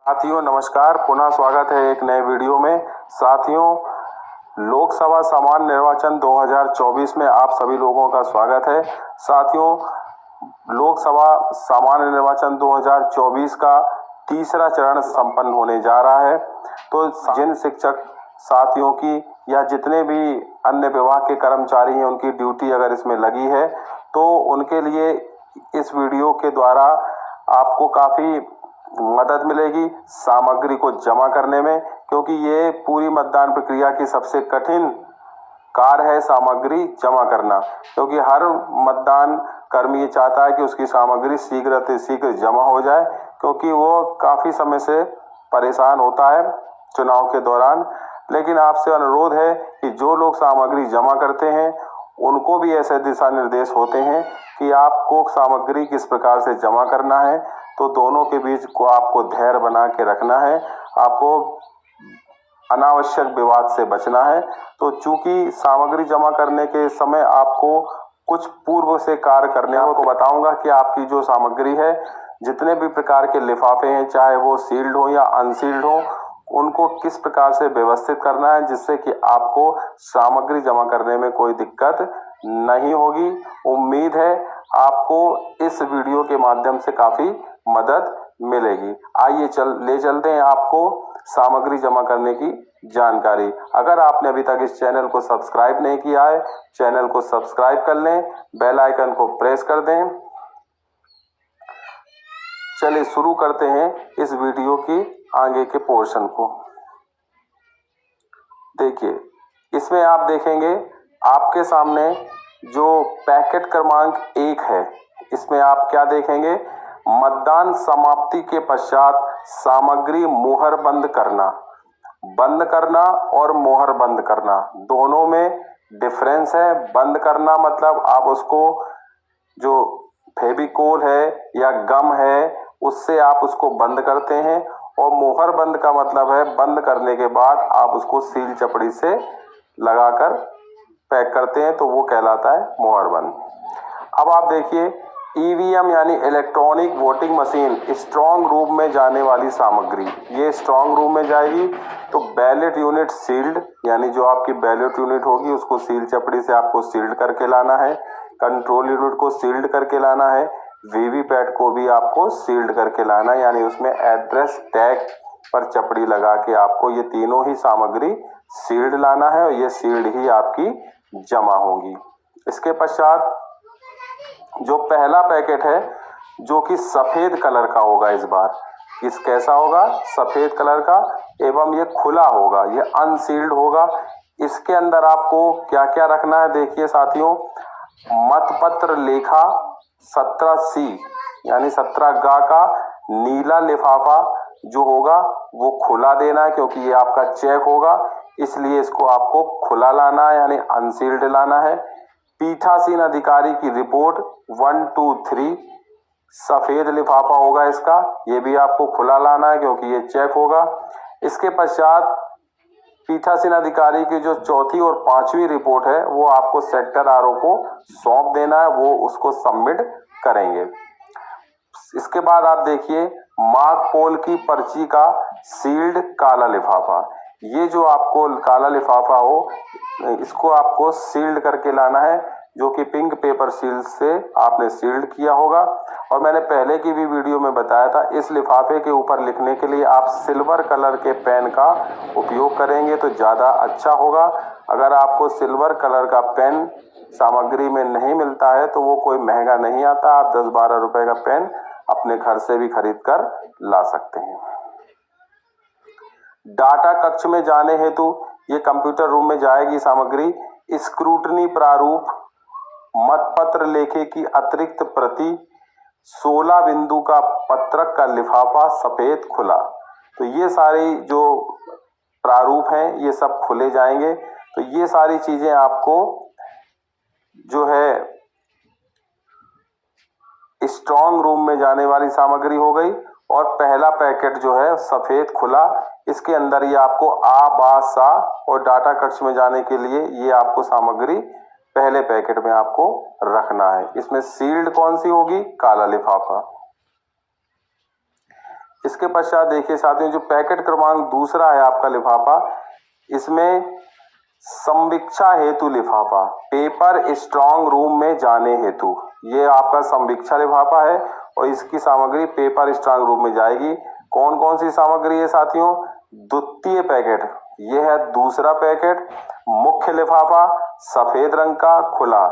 साथियों नमस्कार, पुनः स्वागत है एक नए वीडियो में। साथियों, लोकसभा सामान्य निर्वाचन 2024 में आप सभी लोगों का स्वागत है। साथियों, लोकसभा सामान्य निर्वाचन 2024 का तीसरा चरण संपन्न होने जा रहा है। तो जिन शिक्षक साथियों की या जितने भी अन्य विभाग के कर्मचारी हैं उनकी ड्यूटी अगर इसमें लगी है तो उनके लिए इस वीडियो के द्वारा आपको काफ़ी मदद मिलेगी सामग्री को जमा करने में, क्योंकि ये पूरी मतदान प्रक्रिया की सबसे कठिन कार्य है सामग्री जमा करना। क्योंकि हर मतदान कर्मी ये चाहता है कि उसकी सामग्री शीघ्र से शीघ्र जमा हो जाए, क्योंकि वो काफ़ी समय से परेशान होता है चुनाव के दौरान। लेकिन आपसे अनुरोध है कि जो लोग सामग्री जमा करते हैं उनको भी ऐसे दिशा निर्देश होते हैं कि आपको सामग्री किस प्रकार से जमा करना है। तो दोनों के बीच को आपको धैर्य बना के रखना है, आपको अनावश्यक विवाद से बचना है। तो चूंकि सामग्री जमा करने के समय आपको कुछ पूर्व से कार्य करने आपको बताऊंगा कि आपकी जो सामग्री है, जितने भी प्रकार के लिफाफे हैं, चाहे वो सील्ड हो या अनसील्ड हो, उनको किस प्रकार से व्यवस्थित करना है जिससे कि आपको सामग्री जमा करने में कोई दिक्कत नहीं होगी। उम्मीद है आपको इस वीडियो के माध्यम से काफ़ी मदद मिलेगी। आइए ले चलते हैं आपको सामग्री जमा करने की जानकारी। अगर आपने अभी तक इस चैनल को सब्सक्राइब नहीं किया है, चैनल को सब्सक्राइब कर लें, बेल आइकन को प्रेस कर दें। चलिए शुरू करते हैं इस वीडियो की आगे के पोर्शन को। देखिए, इसमें आप देखेंगे आपके सामने जो पैकेट क्रमांक 1 है, इसमें आप क्या देखेंगे, मतदान समाप्ति के पश्चात सामग्री मुहर बंद करना और मुहर बंद करना दोनों में डिफरेंस है। बंद करना मतलब आप उसको जो फेविकोल है या गम है उससे आप उसको बंद करते हैं, और मुहर बंद का मतलब है बंद करने के बाद आप उसको सील चपड़ी से लगाकर पैक करते हैं, तो वो कहलाता है मुहर बंद। अब आप देखिए, ईवीएम यानी electronic voting machine strong room में जाने वाली सामग्री, ये स्ट्रांग रूम में जाएगी। तो बैलेट यूनिट सील्ड, यानी जो आपकी बैलेट यूनिट होगी उसको सील चपड़ी से आपको सील्ड करके लाना है। कंट्रोल यूनिट को सील्ड करके लाना है। वीवीपैट को भी आपको सील्ड करके लाना है, यानी उसमें एड्रेस टैग पर चपड़ी लगा के आपको ये तीनों ही सामग्री सील्ड लाना है, और ये सील्ड ही आपकी जमा होगी। इसके पश्चात जो पहला पैकेट है जो कि सफेद कलर का होगा, इस बार कैसा होगा, सफेद कलर का, एवं ये खुला होगा, ये अनसील्ड होगा। इसके अंदर आपको क्या क्या रखना है, देखिए साथियों, मतपत्र लेखा 17C यानी 17 गा का नीला लिफाफा जो होगा वो खुला देना है, क्योंकि ये आपका चेक होगा, इसलिए इसको आपको खुला लाना है यानी अनसील्ड लाना है। पीठासीन अधिकारी की रिपोर्ट 1, 2, 3 सफेद लिफाफा होगा इसका, ये भी आपको खुला लाना है क्योंकि ये चेक होगा। इसके पश्चात पीठासीन अधिकारी की जो चौथी और पांचवी रिपोर्ट है वो आपको सेक्टर आरओ को सौंप देना है, वो उसको सबमिट करेंगे। इसके बाद आप देखिए, मार्क पोल की पर्ची का सील्ड काला लिफाफा, ये जो आपको काला लिफाफा हो इसको आपको सील्ड करके लाना है, जो कि पिंक पेपर सील से आपने सील्ड किया होगा। और मैंने पहले की भी वीडियो में बताया था, इस लिफाफे के ऊपर लिखने के लिए आप सिल्वर कलर के पेन का उपयोग करेंगे तो ज़्यादा अच्छा होगा। अगर आपको सिल्वर कलर का पेन सामग्री में नहीं मिलता है तो वो कोई महंगा नहीं आता, आप 10-12 रुपए का पेन अपने घर से भी खरीद कर ला सकते हैं। डाटा कक्ष में जाने हेतु ये कंप्यूटर रूम में जाएगी सामग्री। स्क्रूटनी प्रारूप, मतपत्र लेखे की अतिरिक्त प्रति, 16 बिंदु का पत्रक का लिफाफा सफेद खुला, तो ये सारी जो प्रारूप हैं ये सब खुले जाएंगे। तो ये सारी चीजें आपको जो है स्ट्रांग रूम में जाने वाली सामग्री हो गई। और पहला पैकेट जो है सफेद खुला, इसके अंदर ये आपको आ, बा, सा, और डाटा कक्ष में जाने के लिए ये आपको सामग्री पहले पैकेट में आपको रखना है। इसमें सील्ड कौन सी होगी, काला लिफाफा। इसके पश्चात देखिए साथियों, जो पैकेट क्रमांक दूसरा है आपका लिफाफा, इसमें संवीक्षा हेतु लिफाफा, पेपर स्ट्रॉन्ग रूम में जाने हेतु, ये आपका संवीक्षा लिफाफा है और इसकी सामग्री पेपर स्ट्रॉन्ग रूम में जाएगी। कौन कौन सी सामग्री है साथियों? द्वितीय पैकेट, ये है दूसरा पैकेट। मुख्य लिफाफा सफेद रंग का खुला,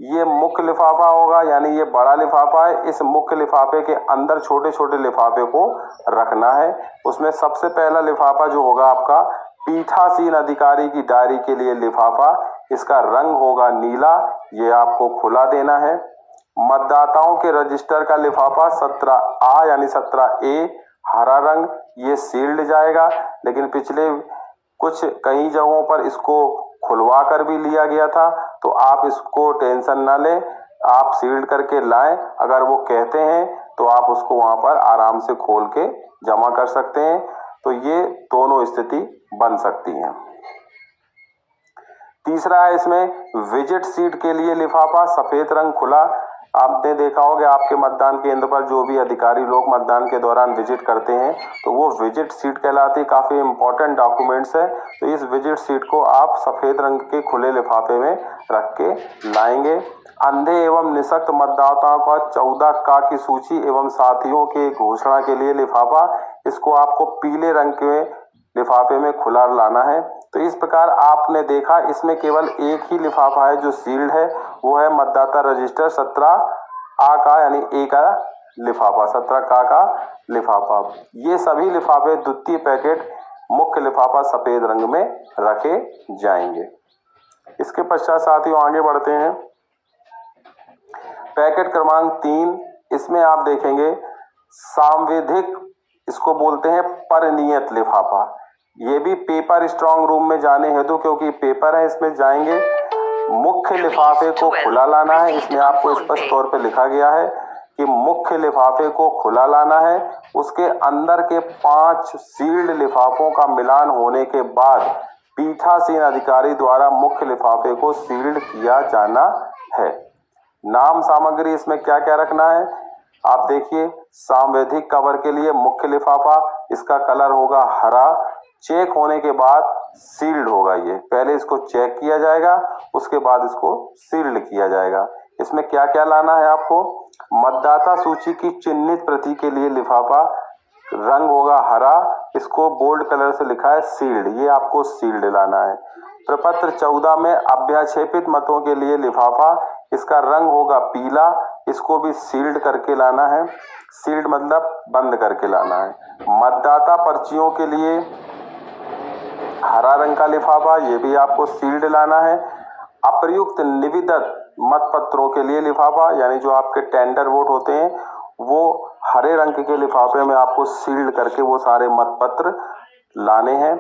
ये मुख्य लिफाफा होगा, यानी ये बड़ा लिफाफा है। इस मुख्य लिफाफे के अंदर छोटे छोटे लिफाफे को रखना है। उसमें सबसे पहला लिफाफा जो होगा आपका पीठासीन अधिकारी की डायरी के लिए लिफाफा, इसका रंग होगा नीला, ये आपको खुला देना है। मतदाताओं के रजिस्टर का लिफाफा 17A यानी 17A हरा रंग, ये सील्ड जाएगा, लेकिन पिछले कुछ कई जगहों पर इसको खुलवा कर भी लिया गया था, तो आप इसको टेंशन ना लें, आप सील्ड करके लाएं। अगर वो कहते हैं तो आप उसको वहां पर आराम से खोल के जमा कर सकते हैं। तो ये दोनों स्थिति बन सकती हैं। तीसरा है इसमें विजिट सीट के लिए लिफाफा सफेद रंग खुला। आपने देखा होगा आपके मतदान केंद्र पर जो भी अधिकारी लोग मतदान के दौरान विजिट करते हैं तो वो विजिट सीट कहलाती है, काफी इंपॉर्टेंट डॉक्यूमेंट्स है। तो इस विजिट सीट को आप सफेद रंग के खुले लिफाफे में रख के लाएंगे। अंधे एवं निःशक्त मतदाताओं का 14K की सूची एवं साथियों के घोषणा के लिए लिफाफा, इसको आपको पीले रंग के लिफाफे में खुला लाना है। तो इस प्रकार आपने देखा इसमें केवल एक ही लिफाफा है जो सील्ड है, वो है मतदाता रजिस्टर 17A का यानी A का लिफाफा, 17K का लिफाफा। ये सभी लिफाफे द्वितीय पैकेट मुख्य लिफाफा सफेद रंग में रखे जाएंगे। इसके पश्चात साथियों आगे बढ़ते हैं। पैकेट क्रमांक 3, इसमें आप देखेंगे सांविधिक, इसको बोलते हैं परिनियत लिफाफा। ये भी पेपर स्ट्रॉन्ग रूम में जाने हेतु, क्योंकि पेपर है इसमें जाएंगे। मुख्य लिफाफे को खुला लाना है, इसमें आपको स्पष्ट तौर पे लिखा गया है कि मुख्य लिफाफे को खुला लाना है। उसके अंदर के 5 सील्ड लिफाफों का मिलान होने के बाद पीठासीन अधिकारी द्वारा मुख्य लिफाफे को सील्ड किया जाना है। नाम सामग्री इसमें क्या क्या रखना है आप देखिए। सांविधिक कवर के लिए मुख्य लिफाफा, इसका कलर होगा हरा, चेक होने के बाद सील्ड होगा। ये पहले इसको चेक किया जाएगा, उसके बाद इसको सील्ड किया जाएगा। इसमें क्या क्या लाना है आपको? मतदाता सूची की चिन्हित प्रति के लिए लिफाफा, रंग होगा हरा, इसको बोल्ड कलर से लिखा है सील्ड, ये आपको सील्ड लाना है। प्रपत्र 14 में अभ्याक्षेपित मतों के लिए लिफाफा, इसका रंग होगा पीला, इसको भी सील्ड करके लाना है। सील्ड मतलब बंद करके लाना है। मतदाता पर्चियों के लिए हरा रंग का लिफाफा, ये भी आपको सील्ड लाना है। अप्रयुक्त निविदत मतपत्रों के लिए लिफाफा, यानी जो आपके टेंडर वोट होते हैं वो हरे रंग के लिफाफे में आपको सील्ड करके वो सारे मतपत्र लाने हैं।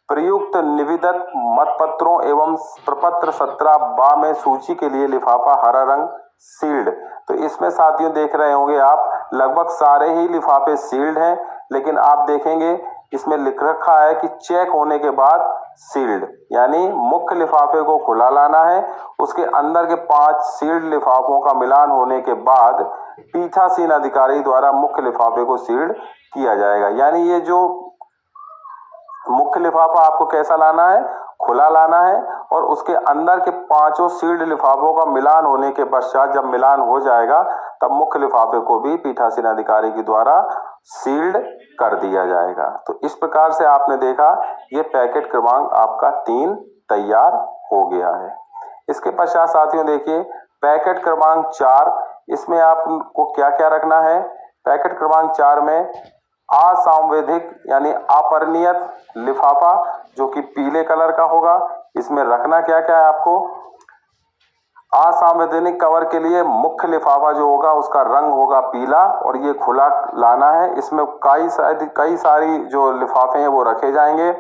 प्रयुक्त निविदत मतपत्रों एवं प्रपत्र 17A में सूची के लिए लिफाफा हरा रंग सील्ड। तो इसमें साथियों देख रहे होंगे आप लगभग सारे ही लिफाफे सील्ड हैं, लेकिन आप देखेंगे इसमें लिख रखा है कि चेक होने के बाद सील्ड, यानी मुख्य लिफाफे को खुला लाना है। उसके अंदर के 5 सील्ड लिफाफों का मिलान होने के बाद पीठासीन अधिकारी द्वारा मुख्य लिफाफे को सील्ड किया जाएगा। यानी ये जो मुख्य लिफाफा आपको कैसा लाना है? खुला लाना है, और उसके अंदर के 5 सील्ड लिफाफों का मिलान होने के पश्चात जब मिलान हो जाएगा तब मुख्य लिफाफे को भी पीठासीन अधिकारी के द्वारा सील्ड कर दिया जाएगा। तो इस प्रकार से आपने देखा ये पैकेट क्रमांक आपका 3 तैयार हो गया है। इसके पश्चात साथियों देखिए पैकेट क्रमांक 4, इसमें आपको क्या क्या रखना है? पैकेट क्रमांक 4 में असंवैधिक यानी अपरिनियत लिफाफा जो कि पीले कलर का होगा, इसमें रखना क्या क्या है आपको? असंवैधानिक कवर के लिए मुख्य लिफाफा जो होगा उसका रंग होगा पीला और ये खुला लाना है। इसमें कई सारी जो लिफाफे हैं वो रखे जाएंगे।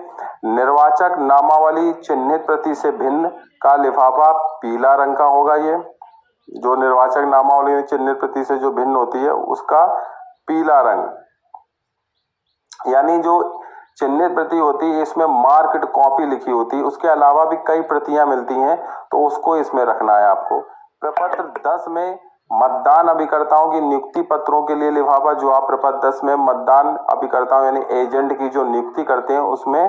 निर्वाचक नामावली चिन्हित प्रति से भिन्न का लिफाफा पीला रंग का होगा। ये जो निर्वाचक नामावली चिन्हित प्रति से जो भिन्न होती है उसका पीला रंग, यानी जो चिन्हित प्रति होती है इसमें मार्क्ड कॉपी लिखी होती है, उसके अलावा भी कई प्रतियां मिलती हैं तो उसको इसमें रखना है आपको। प्रपत्र 10 में मतदान अभिकर्ताओं की नियुक्ति पत्रों के लिए लिफाफा, जो आप प्रपत्र 10 में मतदान अभिकर्ताओं यानी एजेंट की जो नियुक्ति करते हैं उसमें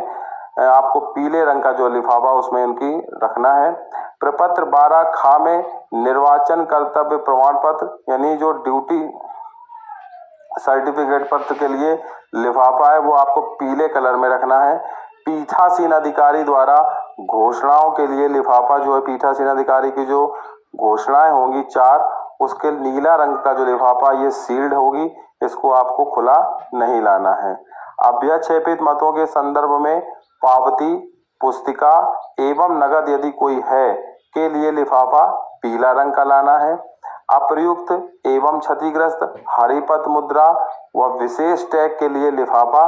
आपको पीले रंग का जो लिफाफा उसमें उनकी रखना है। प्रपत्र 12 खा में निर्वाचन कर्तव्य प्रमाण पत्र यानी जो ड्यूटी सर्टिफिकेट पत्र के लिए लिफाफा है वो आपको पीले कलर में रखना है। पीठासीन अधिकारी द्वारा घोषणाओं के लिए लिफाफा जो है, पीठासीन अधिकारी की जो घोषणाएं होंगी 4, उसके नीला रंग का जो लिफाफा ये सील्ड होगी, इसको आपको खुला नहीं लाना है। अभ्यक्षेपित मतों के संदर्भ में पावती, पुस्तिका एवं नगद यदि कोई है के लिए लिफाफा पीला रंग का लाना है। अप्रयुक्त एवं क्षतिग्रस्त हरिपथ मुद्रा व विशेष टैग के लिए लिफाफा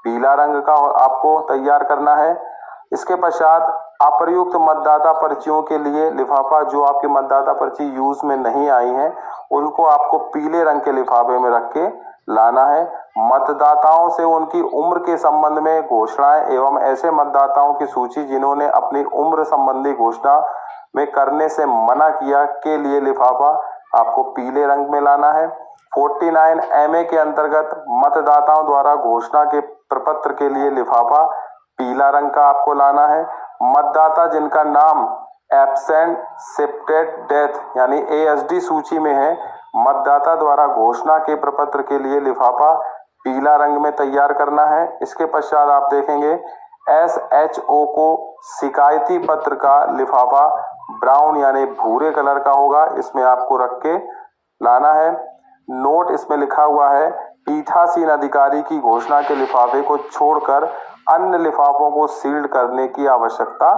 पीला रंग का आपको तैयार करना है। इसके पश्चात अप्रयुक्त मतदाता पर्चियों के लिए लिफाफा, जो आपकी मतदाता पर्ची यूज में नहीं आई है उनको आपको पीले रंग के लिफाफे में रख के लाना है। मतदाताओं से उनकी उम्र के संबंध में घोषणाएं एवं ऐसे मतदाताओं की सूची जिन्होंने अपनी उम्र संबंधी घोषणा में करने से मना किया के लिए लिफाफा आपको पीले रंग में लाना है। 49 MA के अंतर्गत मतदाताओं द्वारा घोषणा के प्रपत्र के लिए लिफाफा पीला रंग का आपको लाना है। मतदाता जिनका नाम एब्सेंट शिफ्टेड डेथ यानी ASD सूची में है, मतदाता द्वारा घोषणा के प्रपत्र के लिए लिफाफा पीला रंग में तैयार करना है। इसके पश्चात आप देखेंगे SHO को शिकायती पत्र का लिफाफा ब्राउन यानी भूरे कलर का होगा, इसमें आपको रख के लाना है। नोट इसमें लिखा हुआ है, पीठासीन अधिकारी की घोषणा के लिफाफे को छोड़कर अन्य लिफाफों को सील्ड करने की आवश्यकता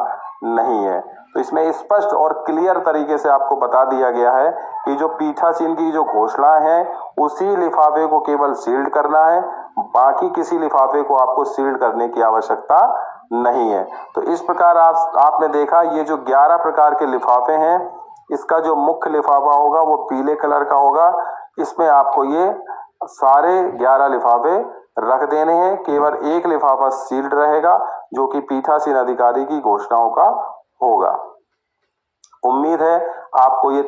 नहीं है। तो इसमें स्पष्ट और क्लियर तरीके से आपको बता दिया गया है कि जो पीठासीन की जो घोषणाएं हैं उसी लिफाफे को केवल सील्ड करना है, बाकी किसी लिफाफे को आपको सील्ड करने की आवश्यकता नहीं है। तो इस प्रकार आपने देखा ये जो 11 प्रकार के लिफाफे हैं, इसका जो मुख्य लिफाफा होगा वो पीले कलर का होगा। इसमें आपको ये सारे 11 लिफाफे रख देने हैं, केवल एक लिफाफा सील्ड रहेगा जो कि पीठासीन अधिकारी की घोषणाओं का होगा। उम्मीद है आपको ये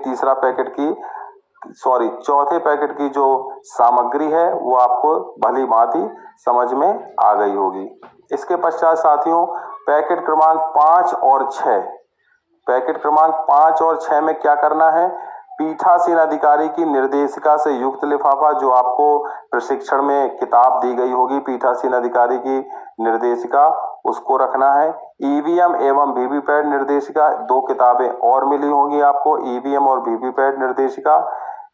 चौथे पैकेट की जो सामग्री है वो आपको भली भांति समझ में आ गई होगी। इसके पश्चात साथियों पैकेट क्रमांक 5 और 6, पैकेट क्रमांक 5 और 6 में क्या करना है, पीठासीन अधिकारी की निर्देशिका से युक्त लिफाफा, जो आपको प्रशिक्षण में किताब दी गई होगी पीठासीन अधिकारी की निर्देशिका, उसको रखना है। EVM एवं वीवीपैट निर्देशिका 2 किताबें और मिली होंगी आपको, EVM और वीवीपैट निर्देशिका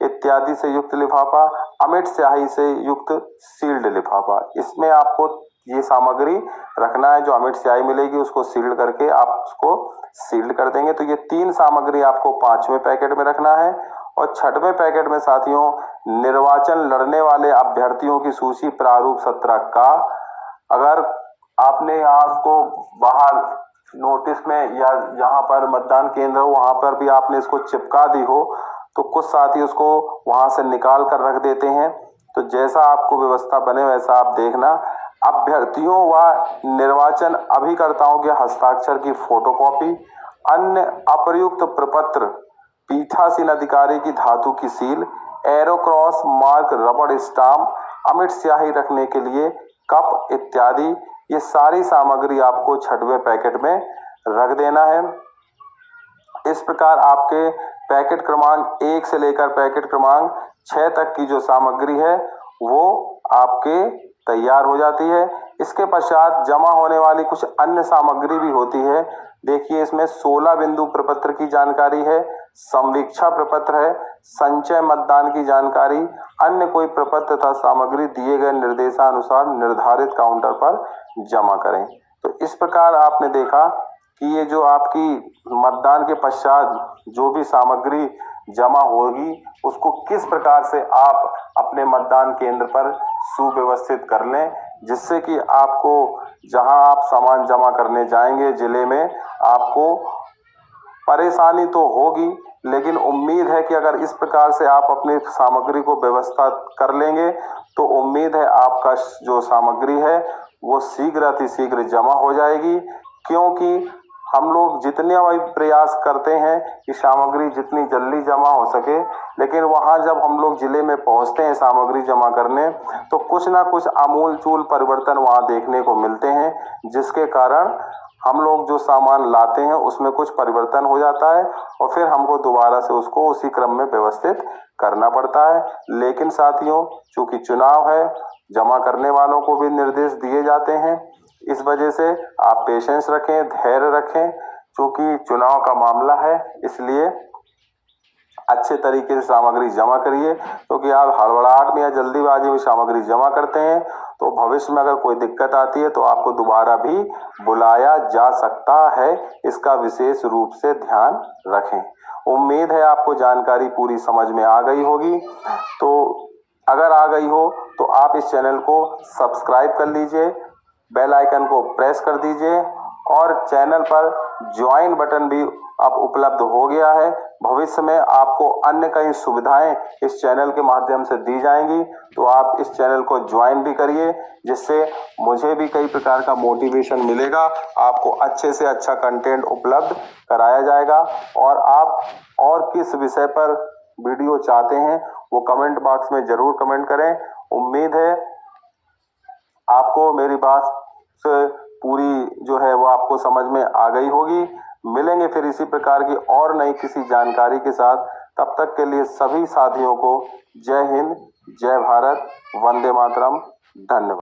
इत्यादि से युक्त लिफाफा, अमिट स्याही से युक्त सील्ड लिफाफा। इसमें आपको ये सामग्री रखना है, जो अमिट स्याही मिलेगी उसको सील्ड करके आप उसको सील्ड कर देंगे। तो ये 3 सामग्री आपको 5वें पैकेट में रखना है। और 6वें पैकेट में साथियों निर्वाचन लड़ने वाले अभ्यर्थियों की सूची प्रारूप 17 का, अगर आपने आज को बाहर नोटिस में या जहां पर मतदान केंद्र हो वहां पर भी आपने इसको चिपका दी हो तो कुछ साथी उसको वहां से निकाल कर रख देते हैं। तो जैसा आपको व्यवस्था बने वैसा आप देखना। अभ्यर्थियों व निर्वाचन अभिकर्ताओं के हस्ताक्षर की फोटोकॉपी, अन्य अप्रयुक्त प्रपत्र, पीठासीन अधिकारी की धातु की सील, एरो क्रॉस मार्क, रबड़ स्टाम्प, अमिट स्याही रखने के लिए कप इत्यादि, ये सारी सामग्री आपको 6वें पैकेट में रख देना है। इस प्रकार आपके पैकेट क्रमांक 1 से लेकर पैकेट क्रमांक 6 तक की जो सामग्री है वो आपके तैयार हो जाती है। इसके पश्चात जमा होने वाली कुछ अन्य सामग्री भी होती है। देखिए इसमें 16 बिंदु प्रपत्र की जानकारी है, संवीक्षा प्रपत्र है, संचय मतदान की जानकारी, अन्य कोई प्रपत्र तथा सामग्री दिए गए निर्देशानुसार निर्धारित काउंटर पर जमा करें। तो इस प्रकार आपने देखा कि ये जो आपकी मतदान के पश्चात जो भी सामग्री जमा होगी उसको किस प्रकार से आप अपने मतदान केंद्र पर सुव्यवस्थित कर लें, जिससे कि आपको जहां आप सामान जमा करने जाएंगे जिले में आपको परेशानी तो होगी, लेकिन उम्मीद है कि अगर इस प्रकार से आप अपनी सामग्री को व्यवस्था कर लेंगे तो उम्मीद है आपका जो सामग्री है वो शीघ्र अतिशीघ्र जमा हो जाएगी। क्योंकि हम लोग जितने भी प्रयास करते हैं कि सामग्री जितनी जल्दी जमा हो सके, लेकिन वहाँ जब हम लोग जिले में पहुँचते हैं सामग्री जमा करने, तो कुछ ना कुछ आमूल-चूल परिवर्तन वहाँ देखने को मिलते हैं, जिसके कारण हम लोग जो सामान लाते हैं उसमें कुछ परिवर्तन हो जाता है और फिर हमको दोबारा से उसको उसी क्रम में व्यवस्थित करना पड़ता है। लेकिन साथियों, चूंकि चुनाव है, जमा करने वालों को भी निर्देश दिए जाते हैं, इस वजह से आप पेशेंस रखें, धैर्य रखें। क्योंकि चुनाव का मामला है, इसलिए अच्छे तरीके से सामग्री जमा करिए, क्योंकि आप हड़बड़ाहट में या जल्दीबाजी में सामग्री जमा करते हैं तो भविष्य में अगर कोई दिक्कत आती है तो आपको दोबारा भी बुलाया जा सकता है। इसका विशेष रूप से ध्यान रखें। उम्मीद है आपको जानकारी पूरी समझ में आ गई होगी। तो अगर आ गई हो तो आप इस चैनल को सब्सक्राइब कर लीजिए, बेल आइकन को प्रेस कर दीजिए और चैनल पर ज्वाइन बटन भी अब उपलब्ध हो गया है। भविष्य में आपको अन्य कई सुविधाएं इस चैनल के माध्यम से दी जाएंगी, तो आप इस चैनल को ज्वाइन भी करिए, जिससे मुझे भी कई प्रकार का मोटिवेशन मिलेगा। आपको अच्छे से अच्छा कंटेंट उपलब्ध कराया जाएगा और आप और किस विषय पर वीडियो चाहते हैं वो कमेंट बॉक्स में जरूर कमेंट करें। उम्मीद है आपको मेरी बात से पूरी जो है वो आपको समझ में आ गई होगी। मिलेंगे फिर इसी प्रकार की और नई किसी जानकारी के साथ। तब तक के लिए सभी साथियों को जय हिंद, जय भारत, वंदे मातरम, धन्यवाद।